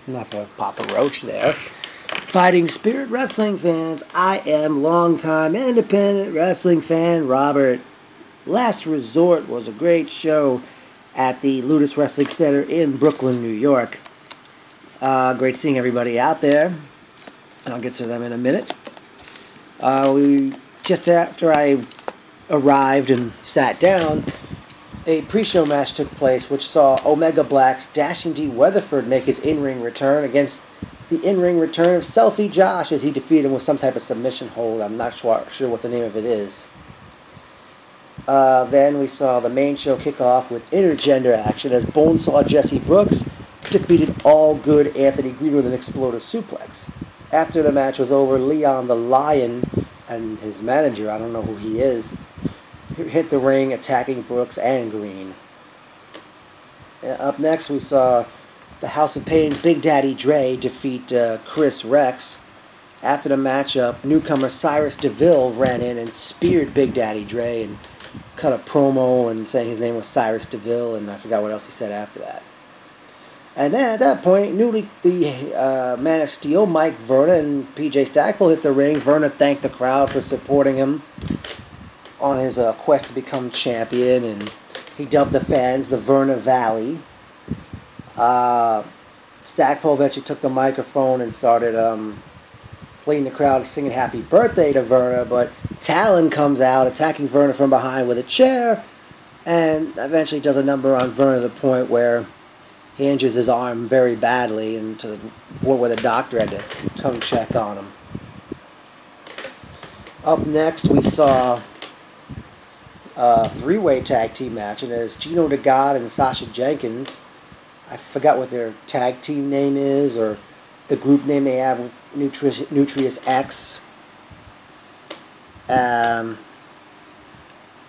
Enough of Papa Roach there. Fighting Spirit Wrestling fans, I am longtime independent wrestling fan Robert. Last Resort was a great show at the Ludus Wrestling Center in Brooklyn, New York. Great seeing everybody out there. I'll get to them in a minute. Just after I arrived and sat down, a pre-show match took place which saw Omega Black's Dashing D. Weatherford make his in-ring return against the in-ring return of Selfie Josh as he defeated him with some type of submission hold. I'm not sure what the name of it is. Then we saw the main show kick off with intergender action as Bonesaw Jesse Brooks defeated All Good Anthony Green with an explosive suplex. After the match was over, Leon the Lion and his manager, I don't know who he is, hit the ring attacking Brooks and Green. Up next we saw the House of Pain's Big Daddy Dre defeat Chris Rex. After the matchup, newcomer Cyrus DeVille ran in and speared Big Daddy Dre and cut a promo and saying his name was Cyrus DeVille, and I forgot what else he said after that. And then at that point, the Man of Steel, Mike Verna, and PJ Stackpole hit the ring. Verna thanked the crowd for supporting him on his quest to become champion, and he dubbed the fans the Verna Valley. Stackpole eventually took the microphone and started fleeing the crowd singing happy birthday to Verna, but Talon comes out attacking Verna from behind with a chair and eventually does a number on Verna to the point where he injures his arm very badly and to the point where the doctor had to come check on him. Up next we saw a three-way tag team match, and it's Gino DeGod and Sasha Jenkins. I forgot what their tag team name is, or the group name they have with Nutrius X.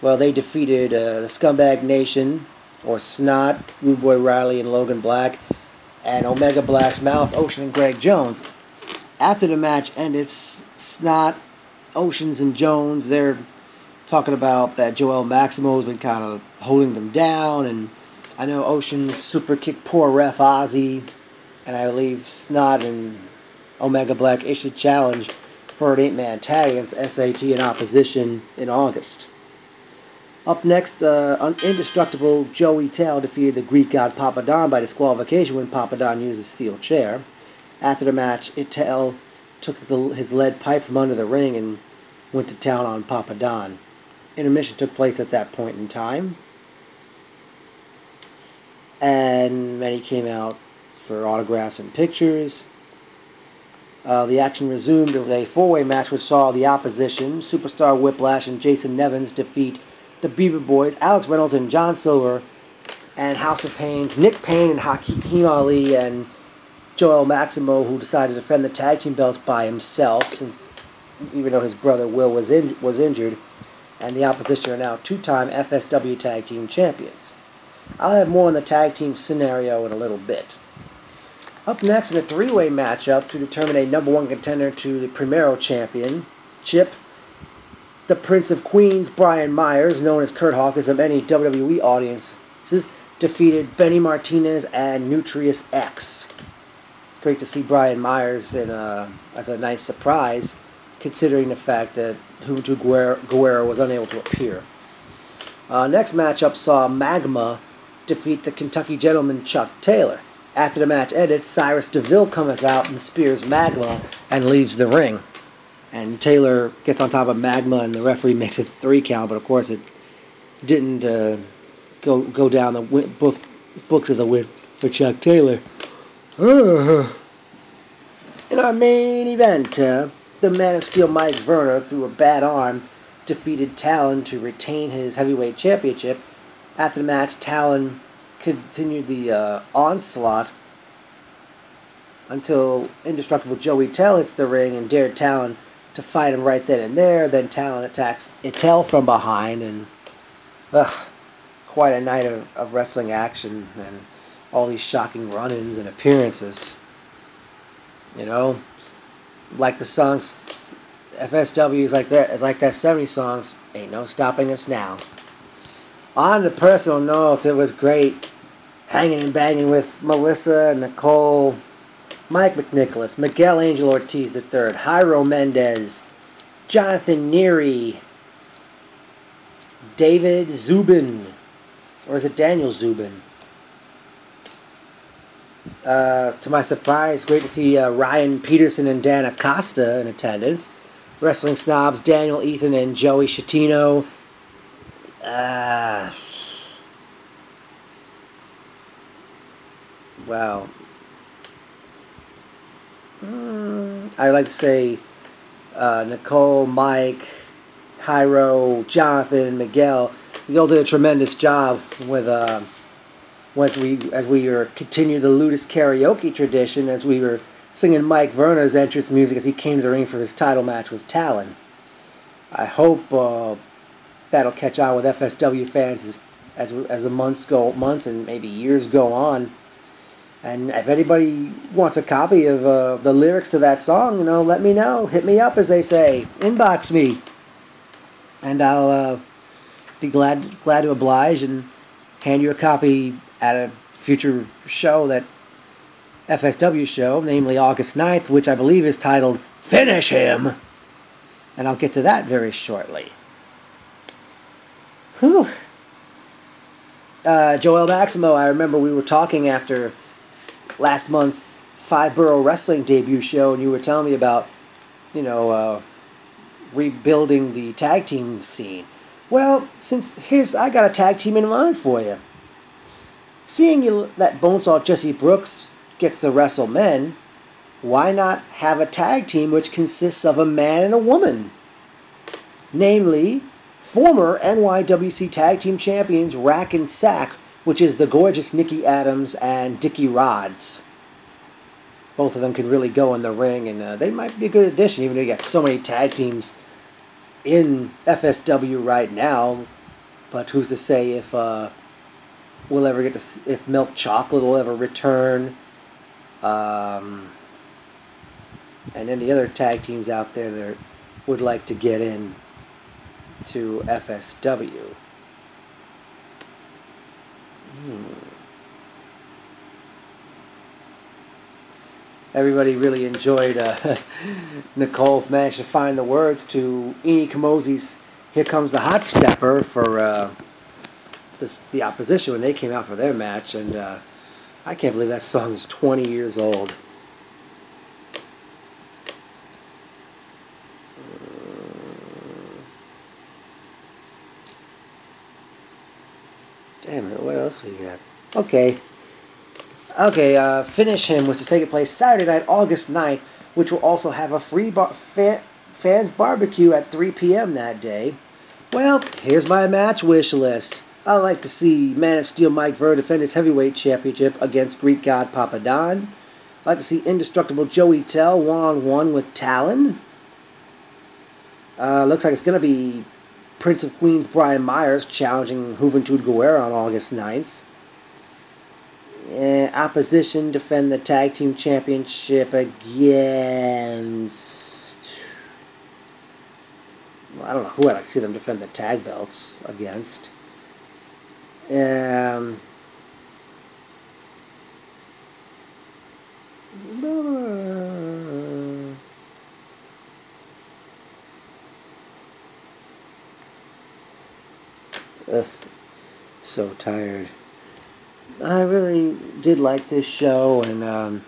Well, they defeated the Scumbag Nation, or Snot, Rude Boy Riley and Logan Black, and Omega Black's Malice, Ocean, and Greg Jones. After the match ended, Snot, Oceans, and Jones, they're talking about that Joel Maximo has been kind of holding them down, and I know Oceans super kicked poor ref Ozzy, and I believe Snot and Omega Black issued a challenge for an 8-man tag against SAT in opposition in August. Up next, indestructible Joey Tell defeated the Greek god Papadon by disqualification when Papadon used a steel chair. After the match, Tell took his lead pipe from under the ring and went to town on Papadon. Intermission took place at that point in time, and many came out for autographs and pictures. The action resumed with a four-way match which saw the opposition, Superstar Whiplash and Jason Nevins, defeat the Beaver Boys, Alex Reynolds and John Silver, and House of Pain's Nick Payne and Hakeem Ali and Joel Maximo, who decided to defend the tag team belts by himself, since, even though his brother Will was injured, and the opposition are now two-time FSW tag team champions. I'll have more on the tag team scenario in a little bit. Up next in a three-way matchup to determine a #1 contender to the Primero Championship, the Prince of Queens, Brian Myers, known as Kurt Hawkins of many WWE audiences, defeated Benny Martinez and Nutrius X. Great to see Brian Myers as a nice surprise, considering the fact that Junto Guerrero was unable to appear. Next matchup saw Magma defeat the Kentucky Gentleman Chuck Taylor. After the match ended, Cyrus DeVille comes out and spears Magma and leaves the ring. And Taylor gets on top of Magma, and the referee makes it 3 count, but of course it didn't go down the books as a win for Chuck Taylor. In our main event, the Man of Steel Mike Verna, through a bad arm, defeated Talon to retain his heavyweight championship. After the match, Talon continued the onslaught until indestructible Joey Tell hits the ring and dared Talon to fight him right then and there. Then Talon attacks Itel from behind, and quite a night of wrestling action and all these shocking run-ins and appearances. You know, like the songs FSW is like that 70s songs, ain't no stopping us now. On the personal notes, it was great hanging and banging with Melissa and Nicole Mike McNicholas, Miguel Angel Ortiz III, Jairo Mendez, Jonathan Neary, David Zubin, or is it Daniel Zubin? To my surprise, great to see Ryan Peterson and Dan Acosta in attendance. Wrestling Snobs, Daniel, Ethan, and Joey Shatino. Wow. I'd like to say Nicole, Mike, Jairo, Jonathan, Miguel. They all did a tremendous job with as we were continue the Ludus karaoke tradition, as we were singing Mike Verna's entrance music as he came to the ring for his title match with Talon. I hope that'll catch on with FSW fans as the months and maybe years go on. And if anybody wants a copy of the lyrics to that song, let me know. Hit me up, as they say. Inbox me, and I'll be glad to oblige and hand you a copy at a future show, that FSW show, namely August 9th, which I believe is titled Finish Him. And I'll get to that very shortly. Whew. Joel Maximo, I remember we were talking after last month's Five Borough Wrestling debut show, and you were telling me about, rebuilding the tag team scene. Well, I got a tag team in mind for you. Seeing that Bonesaw Jesse Brooks gets to wrestle men, why not have a tag team which consists of a man and a woman? Namely, former NYWC Tag Team Champions Rack and Sack, which is the gorgeous Nikki Adams and Dickie Rods. Both of them can really go in the ring, and they might be a good addition, even though you got so many tag teams in FSW right now. But who's to say if we'll ever get to, if Milk Chocolate will ever return, and any other tag teams out there that would like to get in to FSW. Everybody really enjoyed Nicole managed to find the words to Eni Kamozi's Here Comes the Hot Stepper for the opposition when they came out for their match, and I can't believe that song is 20 years old. Damn it, what else we got? Okay, Finish Him, which is taking place Saturday night, August 9th, which will also have a free fans barbecue at 3 p.m. that day. Well, here's my match wish list. I'd like to see Man of Steel Mike Ver defend his heavyweight championship against Greek God Papa Don. I'd like to see Indestructible Joey Tell one-on-one with Talon. Looks like it's going to be Prince of Queens Brian Myers challenging Juventud Guerrera on August 9th. Opposition defend the Tag Team Championship against... Well, I don't know who I'd like to see them defend the tag belts against. Ugh, so tired. I really did like this show, and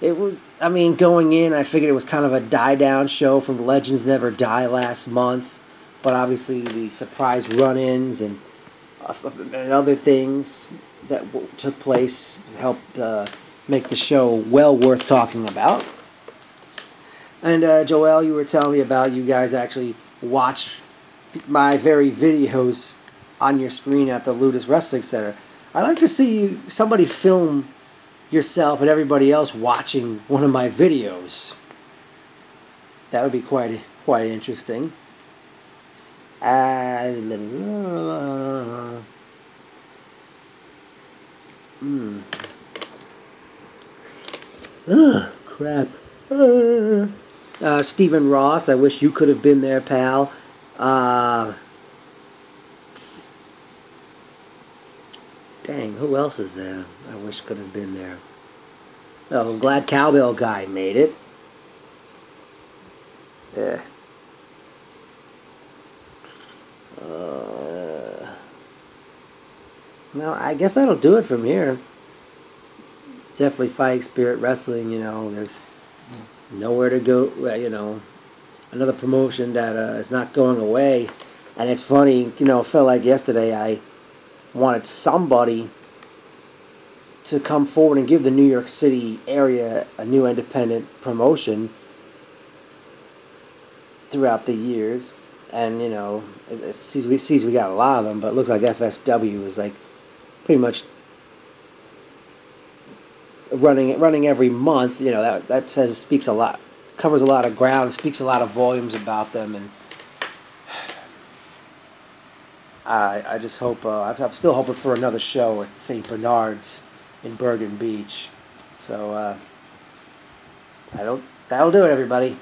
it was, going in, I figured it was kind of a die-down show from Legends Never Die last month, but obviously the surprise run-ins and other things that took place helped make the show well worth talking about. And Joel, you were telling me about you guys actually watched my very videos on your screen at the Ludus Wrestling Center. I'd like to see somebody film yourself and everybody else watching one of my videos. That would be quite interesting. Crap. Stephen Ross, I wish you could have been there, pal. Dang, who else is there? I wish could have been there. Well, I'm glad Cowbell Guy made it. Yeah. Well, I guess that'll do it from here. Definitely Fighting Spirit Wrestling, there's nowhere to go, another promotion that is not going away. And it's funny, it felt like yesterday I wanted somebody to come forward and give the New York City area a new independent promotion throughout the years. And, it sees we got a lot of them, but it looks like FSW is like pretty much running every month. That speaks a lot, covers a lot of ground, speaks a lot of volumes about them. And I just hope, I'm still hoping for another show at St. Bernard's in Bergen Beach. So that'll do it, everybody.